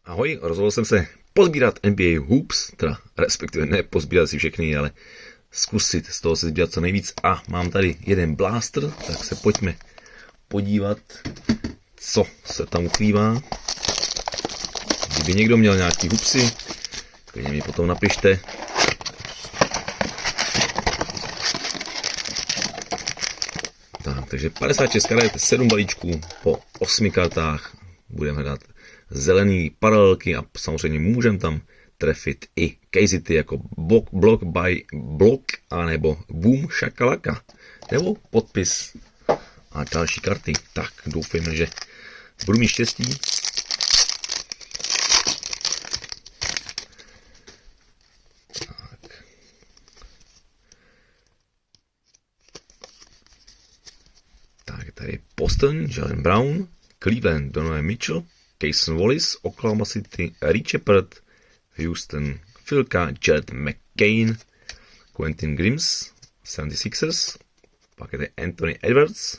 Ahoj, rozhodl jsem se pozbírat NBA Hoops, teda respektive ne pozbírat si všechny, ale zkusit z toho se sbírat co nejvíc. A mám tady jeden blaster, tak se pojďme podívat, co se tam ukrývá. Kdyby někdo měl nějaký hoopsy, klidně mi potom napište. Tak, takže 56 karet, 7 balíčků po 8 kartách. Budeme hledat zelený paralelky a samozřejmě můžeme tam trefit i casey jako block by block anebo boom shakalaka nebo podpis a další karty. Tak doufejme, že budu mít štěstí. Tak tady je Boston, Jaylen Brown, Cleveland, Donovan Mitchell, Cason Wallace, Oklahoma City, Reed Shepard, Houston, Philka, Jared McCain, Quentin Grimes, 76ers, pak je tady Anthony Edwards,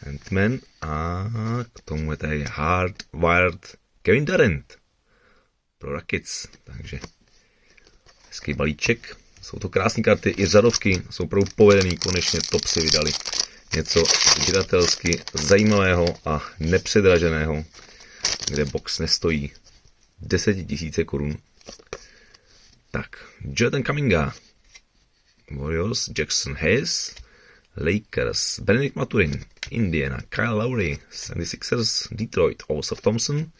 Ant-Man a k tomu je tady Hardwired Kevin Durant pro Rockets, takže hezký balíček. Jsou to krásné karty, i řadovky jsou opravdu povedený, konečně top si vydali něco sběratelsky zajímavého a nepředraženého, kde box nestojí 10 000 korun. Tak, Jordan Kuminga, Warriors, Jackson Hayes, Lakers, Benedict Maturin, Indiana, Kyle Lowry, 76ers, Detroit, Oscar Thompson,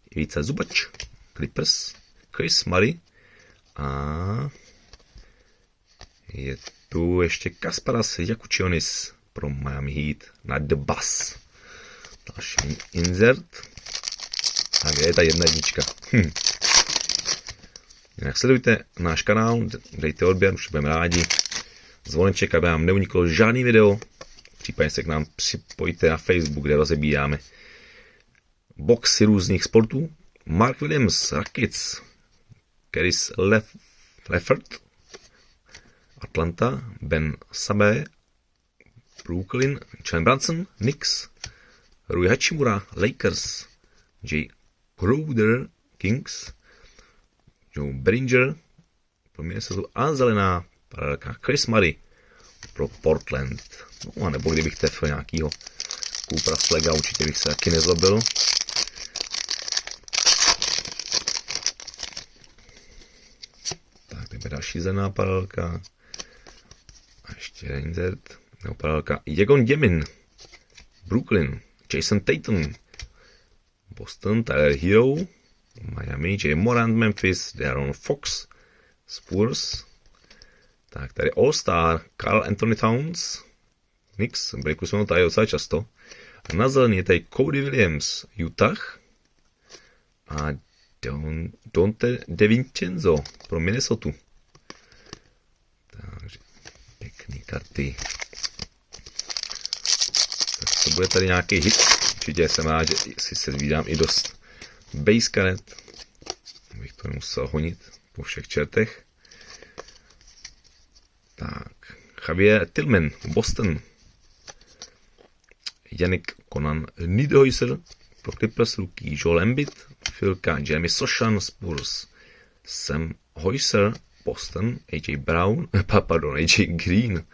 Ivica Zubac, Clippers, Chris Murray a je tu ještě Kasparas Jakučionis pro Miami Heat na The Buzz. Další insert. A kde je ta jednička? Jinak sledujte náš kanál, dejte odběr, už budeme rádi. Zvoneček, aby nám neuniklo žádný video. Případně se k nám připojte na Facebook, kde rozebíráme boxy různých sportů. Mark Williams, Rockets, Caris Leffert, Atlanta, Ben Sabe, Brooklyn, Jalen Brunson, Knicks, Rui Hachimura, Lakers, Jay Crowder, Kings, Joe Bellinger, pro Minnesota a zelená paralelka Chris Murray pro Portland. No a nebo kdybych trefil nějakýho Coopera Flaga, určitě bych se taky nezlobil. Tak, tady je další zelená paralelka. A ještě insert. Nebo paralelka Jagon Jamin, Brooklyn, Jason Tatum, Boston, Tyler Hero, Miami, J. Morant, Memphis, De'Aaron Fox, Spurs, tak tady All-Star, Karl Anthony Towns, Knicks, breaku jsme ho tady docela často, a na zelený je tady Cody Williams, Utah a Dante DeVincenzo pro Minnesota. Takže pěkný karty. To bude tady nějaký hit. Určitě jsem rád, že si se zvídám i dost base karet. Abych to nemusel honit po všech čertech. Tak. Javier Tillman, Boston. Yannick Conan Niederhäuser pro Clippers, rookie Joel Embiid, Philka, Jeremy Sochan, Spurs, Sam Heuser, Boston, AJ Green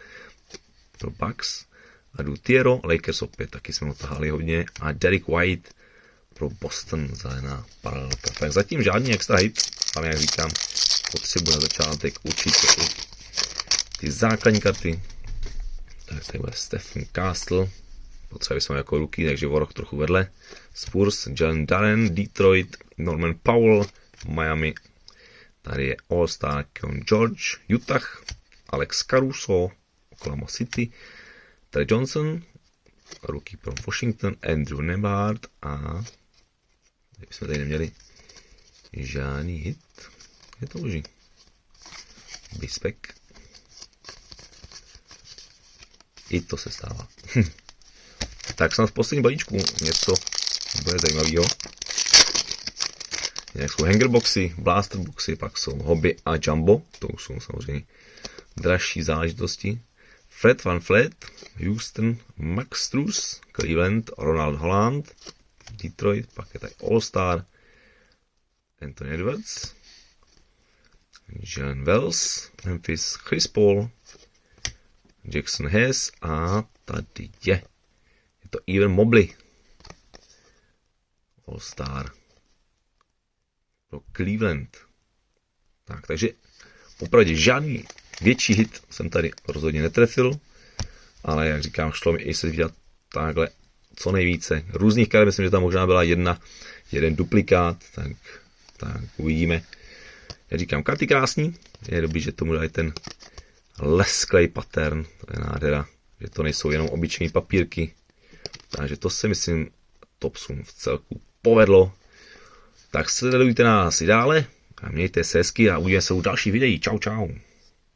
pro Bucks, a Dutiero, Lakers opět, taky jsme ho tahali hodně, a Derek White pro Boston, zelená paralelka. Tak zatím žádný extra hit, ale jak říkám, potřebuji na začátek určitě i ty základní karty. Tak tady bude Stephen Castle, potřebuje jsme jako ruky, takže o rok trochu vedle. Spurs, Jalen Duren, Detroit, Norman Powell, Miami, tady je All-Star Keon George, Utah, Alex Caruso, Oklahoma City, Trey Johnson, rookie pro Washington, Andrew Nembhard a jsme tady neměli žádný hit. Je to uží. Bispek. I to se stává. Tak snad v posledním balíčku něco bude zajímavého. Jak jsou hangerboxy, blasterboxy, pak jsou hobby a jumbo. To jsou samozřejmě dražší záležitosti. Fred VanVleet, Houston, Max Strus, Cleveland, Ronald Holland, Detroit, pak je tady All-Star, Anthony Edwards, Jalen Wells, Memphis Chris Paul, Jackson Hayes a tady je to Evan Mobley. All-Star pro Cleveland. Tak, takže popravdě žádný větší hit jsem tady rozhodně netrefil, ale jak říkám, šlo mi i se vidět takhle co nejvíce různých karet. Myslím, že tam možná byla jeden duplikát, tak uvidíme. Jak říkám, karty krásný, je dobrý, že tomu dají ten lesklej pattern, to je nádhera, že to nejsou jenom obyčejné papírky, takže to si myslím Topsům v celku povedlo. Tak sledujte nás i dále a mějte se hezky a uvidíme se u dalších videí. Čau, čau.